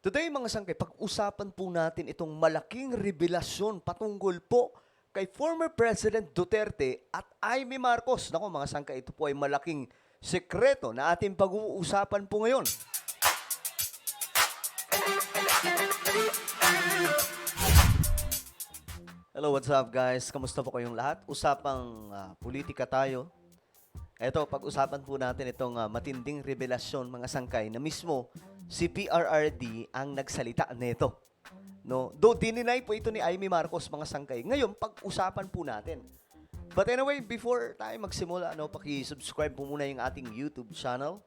Today mga sangkay, pag-usapan po natin itong malaking revelasyon patungkol po kay former President Duterte at Amy Marcos. Nako mga sangkay, ito po ay malaking sekreto na ating pag-uusapan po ngayon. Hello, what's up guys? Kamusta po kayong lahat? Usapang politika tayo. Eto, pag-usapan po natin itong matinding revelasyon mga sangkay na mismo si PRRD ang nagsalita nito. No? Though dininay po ito ni Amy Marcos mga sangkay. Ngayon, pag-usapan po natin. But anyway, before tayo magsimula, paki-subscribe po muna yung ating YouTube channel.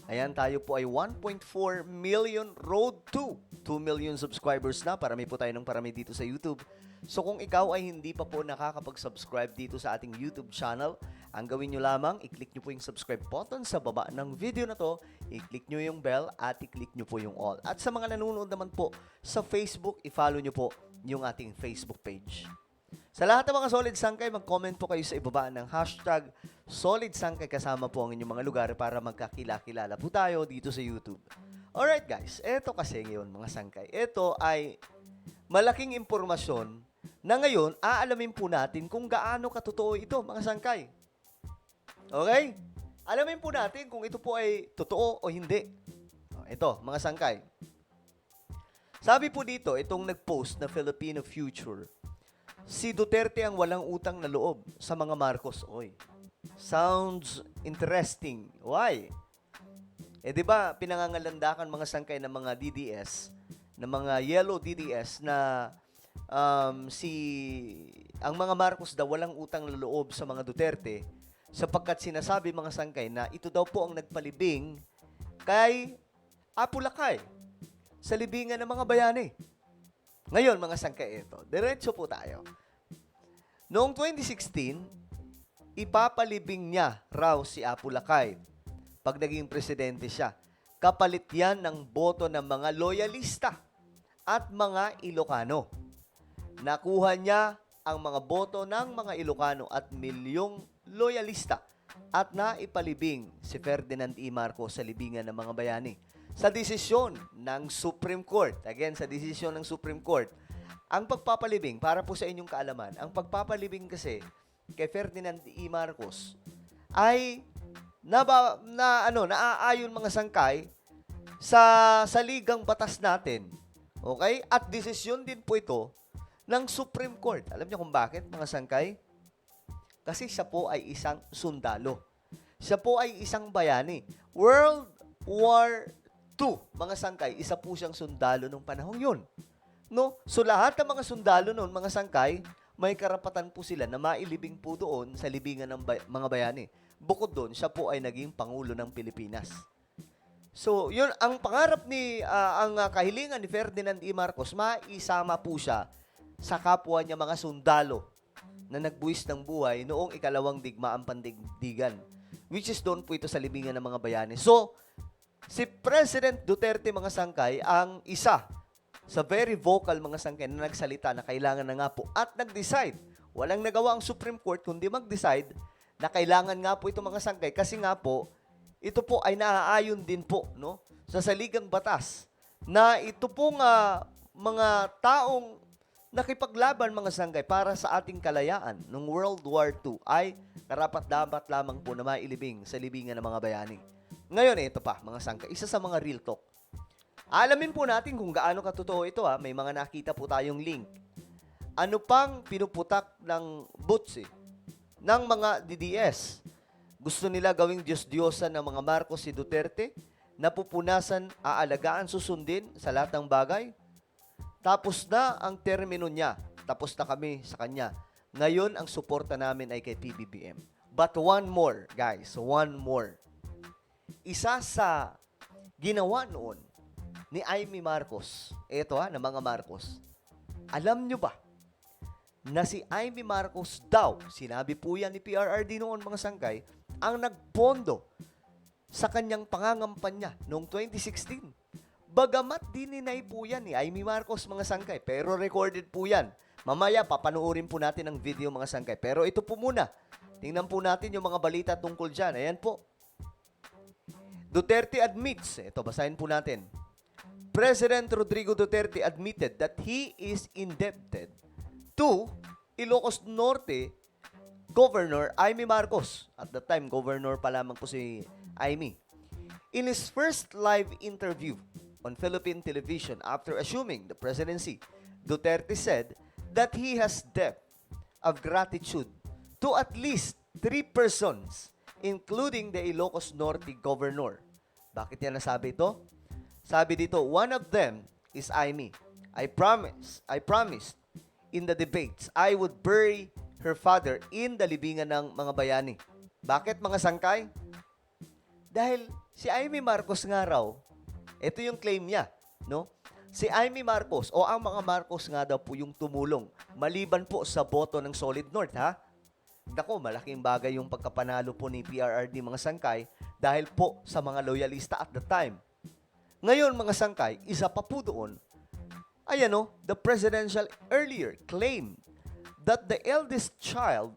Ayan, tayo po ay 1.4 million road to 2 million subscribers na. Parami po tayo ng parami dito sa YouTube. So kung ikaw ay hindi pa po nakakapag-subscribe dito sa ating YouTube channel, ang gawin nyo lamang, i-click nyo po yung subscribe button sa baba ng video na to, i-click nyo yung bell at i-click nyo po yung all. At sa mga nanonood naman po sa Facebook, i-follow nyo po yung ating Facebook page. Sa lahat ng mga Solid Sangkay, mag-comment po kayo sa ibaba ng hashtag Solid Sangkay kasama po ang inyong mga lugar para magkakilala po tayo dito sa YouTube. Alright guys, eto kasi ngayon mga sangkay. Ito ay malaking impormasyon na ngayon aalamin po natin kung gaano katotoo ito mga sangkay. Okay? Alamin po natin kung ito po ay totoo o hindi. Ito, mga sangkay. Sabi po dito, itong nag-post na Filipino Future, si Duterte ang walang utang na loob sa mga Marcos. Oy, sounds interesting. Why? Di ba, pinangangalandakan mga sangkay ng mga DDS, ng mga yellow DDS na ang mga Marcos daw walang utang na loob sa mga Duterte sapagkat sinasabi mga sangkay na ito daw po ang nagpalibing kay Apu Lakay sa libingan ng mga bayani. Ngayon, mga sangkay, ito. Diretso po tayo. Noong 2016, ipapalibing niya raw si Apu Lakay pag naging presidente siya. Kapalit yan ng boto ng mga loyalista at mga Ilocano. Nakuha niya ang mga boto ng mga Ilocano at milyong loyalista at naipalibing si Ferdinand E. Marcos sa libingan ng mga bayani. Sa desisyon ng Supreme Court, again, sa desisyon ng Supreme Court, ang pagpapalibing, para po sa inyong kaalaman, ang pagpapalibing kasi kay Ferdinand E. Marcos ay naaayon mga sangkay sa ligang batas natin. Okay? At desisyon din po ito ng Supreme Court. Alam niyo kung bakit, mga sangkay? Kasi siya po ay isang sundalo. Siya po ay isang bayani. World War II, mga sangkay, isa po siyang sundalo nung panahong yun. No? So lahat ng mga sundalo noon, mga sangkay, may karapatan po sila na mailibing po doon sa libingan ng mga bayani. Bukod doon, siya po ay naging Pangulo ng Pilipinas. So, yun, ang pangarap ang kahilingan ni Ferdinand E. Marcos, maisama po siya sa kapwa niya mga sundalo na nagbuwis ng buhay noong ikalawang digmaang pandigdigan, which is doon po ito sa libingan ng mga bayani. So, si President Duterte, mga sangkay, ang isa sa very vocal mga sangkay na nagsalita na kailangan na nga po at nag-decide. Walang nagawa ang Supreme Court kundi mag-decide na kailangan nga po ito mga sangkay kasi nga po, ito po ay naaayon din po sa saligang batas na ito pong mga taong nakipaglaban mga sangkay para sa ating kalayaan nung World War II ay karapat-dapat lamang po na mailibing sa libingan ng mga bayani. Ngayon, ito pa, mga sangkay, isa sa mga real talk. Alamin po natin kung gaano katotoo ito. May mga nakita po tayong link. Ano pang pinuputak ng butsi ng mga DDS? Gusto nila gawing Diyos-Diyosan ng mga Marcos si Duterte? Napupunasan, aalagaan, susundin sa lahat ng bagay? Tapos na ang termino niya. Tapos na kami sa kanya. Ngayon, ang suporta namin ay kay PBBM. But one more, guys. One more. Isa sa ginawa noon ni Amy Marcos, eto ng mga Marcos, alam nyo ba na si Amy Marcos daw, sinabi po yan ni PRRD noon mga sangkay, ang nagpondo sa kanyang pangangampanya noong 2016. Bagamat dininay po yan ni Amy Marcos mga sangkay, pero recorded po yan. Mamaya, papanoorin po natin ang video mga sangkay. Pero ito po muna, tingnan po natin yung mga balita tungkol dyan. Ayan po. Duterte admits, ito basahin po natin, President Rodrigo Duterte admitted that he is indebted to Ilocos Norte Governor Aimee Marcos. At the time, governor pa lamang po si Aimee. In his first live interview on Philippine television after assuming the presidency, Duterte said that he has debt of gratitude to at least 3 persons, including the Ilocos Norte Governor. Bakit niya nasabi ito? Sabi dito, one of them is Aimee. I promised in the debates, I would bury her father in the libingan ng mga bayani. Bakit mga sangkay? Dahil si Aimee Marcos nga raw, ito yung claim niya, no? Si Aimee Marcos o ang mga Marcos nga daw po yung tumulong maliban po sa boto ng Solid North, ha? Nako, malaking bagay yung pagkapanalo po ni PRRD mga sangkay dahil po sa mga loyalista at the time. Ngayon mga sangkay, isa pa po doon, the presidential earlier claimed that the eldest child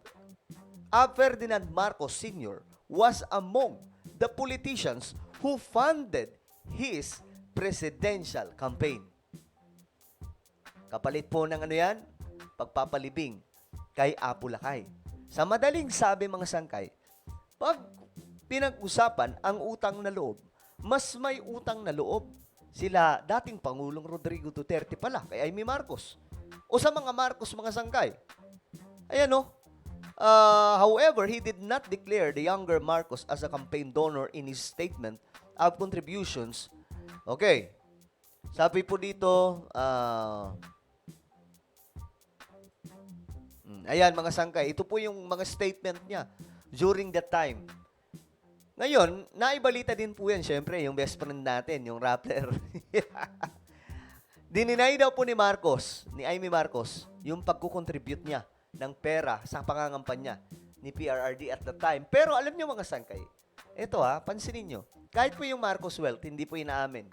of Ferdinand Marcos Sr. was among the politicians who funded his presidential campaign. Kapalit po ng pagpapalibing kay Apo Lakay. Sa madaling sabi mga sangkay, pag pinag-usapan ang utang na loob, mas may utang na loob sila dating Pangulong Rodrigo Duterte pala kay Aimee Marcos o sa mga Marcos mga sangkay. However, he did not declare the younger Marcos as a campaign donor in his statement of contributions. Okay. Sabi po dito, ayan mga sangkay, ito po yung mga statement niya during that time. Ngayon, naibalita din po yan, syempre, yung best friend natin, yung Rappler. Dininay daw po ni Aimee Marcos, yung pagkukontribute niya ng pera sa pangangampanya ni PRRD at the time. Pero alam niyo mga sangkay, ito pansinin niyo, kahit po yung Marcos wealth, hindi po inaamin.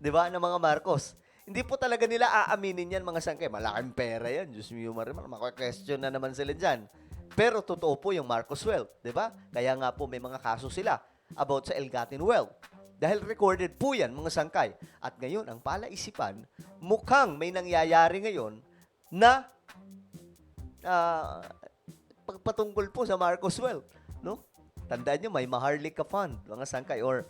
Di ba, ng mga Marcos? Hindi po talaga nila aaminin yan mga sangkay. Malaking pera yan. Diyos mo yung maka-question na naman sila dyan. Pero totoo po yung Marcos wealth, di ba? Kaya nga po may mga kaso sila about sa Elgatin wealth. Dahil recorded po yan, mga sangkay. At ngayon, ang palaisipan, mukhang may nangyayari ngayon na patungkol po sa Marcos wealth. No? Tandaan nyo, may Maharlika Fund, mga sangkay. Or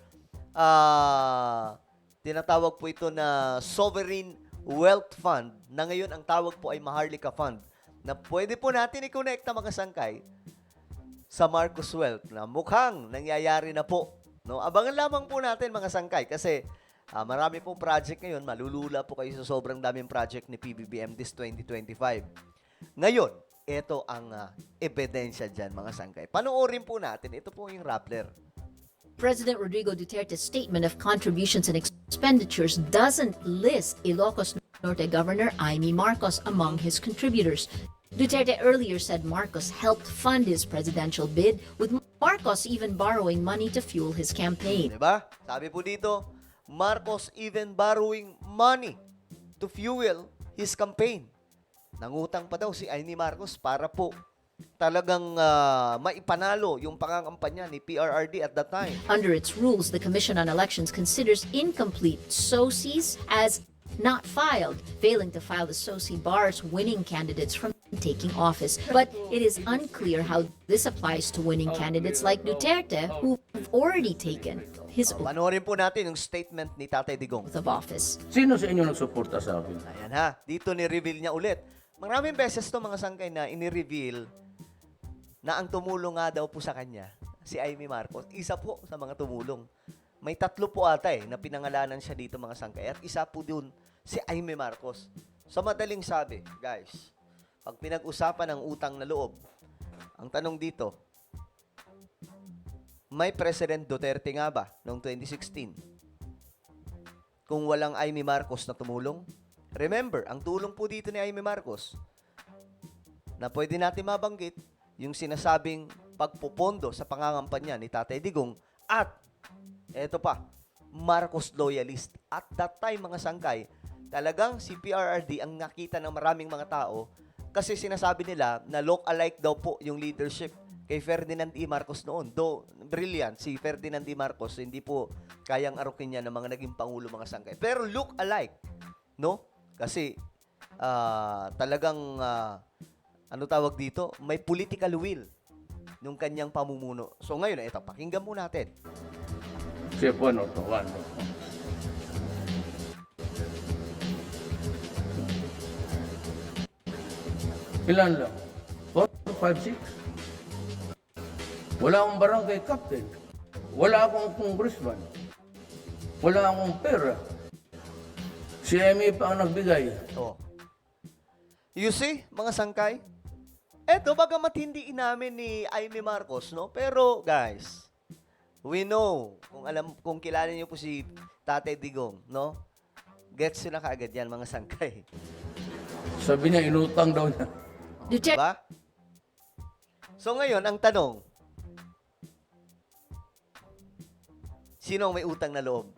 tinatawag po ito na Sovereign Wealth Fund, na ngayon ang tawag po ay Maharlika Fund, na pwede po natin i-connecta mga sangkay sa Marcos wealth na mukhang nangyayari na po. No? Abangan lamang po natin mga sangkay kasi marami pong project ngayon. Malulula po kayo sa sobrang daming project ni PBBM this 2025. Ngayon, ito ang ebidensya dyan mga sangkay. Panoorin po natin. Ito po yung Rappler. President Rodrigo Duterte's statement of contributions and expenditures doesn't list Ilocos Norte Governor Aimee Marcos among his contributors. Duterte earlier said Marcos helped fund his presidential bid, with Marcos even borrowing money to fuel his campaign. Diba? Sabi po dito, Marcos even borrowing money to fuel his campaign. Nangutang pa daw si Aimee Marcos para po talagang maipanalo yung pangangampanya ni PRRD at that time. Under its rules, the Commission on Elections considers incomplete SOCs as not filed. Failing to file the SOC bars winning candidates from taking office. But it is unclear how this applies to winning candidates like Duterte, who've already taken his oath Panoorin po natin yung statement ni Tatay Digong. of office. Sino sa inyo nagsuporta sa akin? Ayan ha, dito ni-reveal niya ulit. Maraming beses to mga sangkay na ini-reveal na ang tumulong nga daw po sa kanya, si Aimee Marcos, isa po sa mga tumulong. May 3 po ata na pinangalanan siya dito mga sangkay. At isa po dun, si Aimee Marcos. Sa madaling sabi, guys, pag pinag-usapan ang utang na loob, ang tanong dito, may President Duterte nga ba noong 2016? Kung walang Aimee Marcos na tumulong? Remember, ang tulong po dito ni Aimee Marcos na pwede natin mabanggit yung sinasabing pagpupondo sa pangangampanya ni Tatay Digong at eto pa, Marcos loyalist. At that time, mga sangkay, talagang si PRRD ang nakita ng maraming mga tao kasi sinasabi nila na look-alike daw po yung leadership kay Ferdinand E. Marcos noon. Though, brilliant, si Ferdinand E. Marcos, hindi po kayang arukin niya ng mga naging pangulo mga sangkay. Pero look alike, no? Kasi, talagang, ano tawag dito? May political will nung kanyang pamumuno. So ngayon, ito, pakinggan mo natin. Siya po, ano to, ano. Ilan lang? 4, 5, 6? Wala akong barangay captain. Wala akong congressman. Wala akong pera. Si Emmy pa ang nagbigay. Oh. You see, mga sangkay? Eto, bagamat hindi inamin ni Amy Marcos, no? Pero, guys, we know, kung kilala niyo po si Tatay Digong, no? Gets nyo na kaagad yan, mga sangkay. Sabi niya, inutang daw niya. Duterte Diba? So ngayon, ang tanong, sino ang may utang na loob?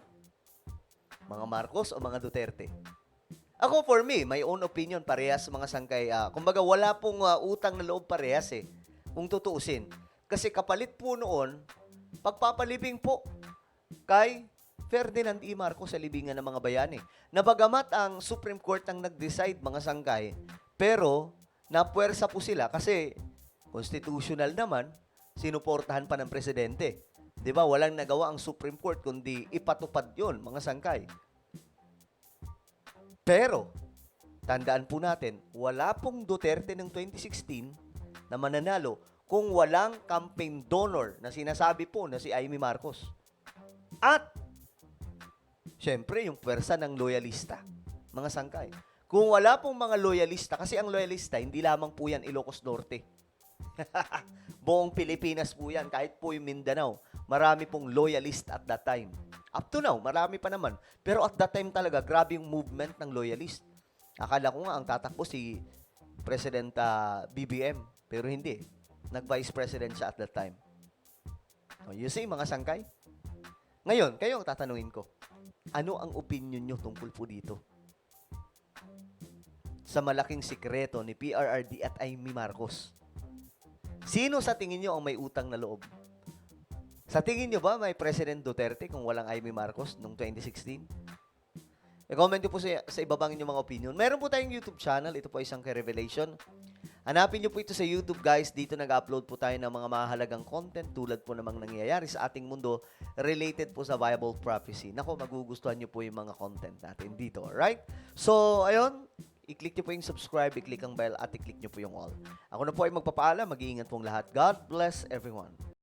Mga Marcos o mga Duterte? Ako, for me, my own opinion, parehas mga sangkay. Kumbaga, wala pong utang na loob parehas eh, kung tutuusin. Kasi kapalit po noon, pagpapalibing po kay Ferdinand E. Marcos sa libingan ng mga bayani. Nabagamat ang Supreme Court ang nag-decide, mga sangkay, pero napuwersa po sila kasi constitutional naman, sinuportahan pa ng presidente. Di ba? Walang nagawa ang Supreme Court kundi ipatupad yon, mga sangkay. Pero, tandaan po natin, wala pong Duterte ng 2016 na mananalo kung walang campaign donor na sinasabi po na si Amy Marcos. At, syempre, yung pwersa ng loyalista, mga sangkay. Kung wala pong mga loyalista, kasi ang loyalista, hindi lamang po yan Ilocos Norte. Buong Pilipinas po yan, kahit po yung Mindanao. Marami pong loyalist at that time. Up to now, marami pa naman. Pero at that time talaga, grabe yung movement ng loyalist. Akala ko nga ang tatakbo si President BBM. Pero hindi. Nag-vice president siya at that time. So, you see, mga sangkay? Ngayon, kayo ang tatanungin ko. Ano ang opinion nyo tungkol po dito? Sa malaking sikreto ni PRRD at Amy Marcos. Sino sa tingin nyo ang may utang na loob? Sa tingin nyo ba may President Duterte kung walang Amy Marcos noong 2016? I-comment nyo po sa ibabang inyong mga opinion. Meron po tayong YouTube channel. Ito po isang Revelation. Hanapin nyo po ito sa YouTube, guys. Dito nag-upload po tayo ng mga mahalagang content tulad po namang nangyayari sa ating mundo related po sa Bible prophecy. Nako, magugustuhan nyo po yung mga content natin dito. Alright? So, ayun. I-click nyo po yung subscribe, i-click ang bell, at i-click nyo po yung all. Ako na po ay magpapaalam. Mag-iingat pong lahat. God bless everyone.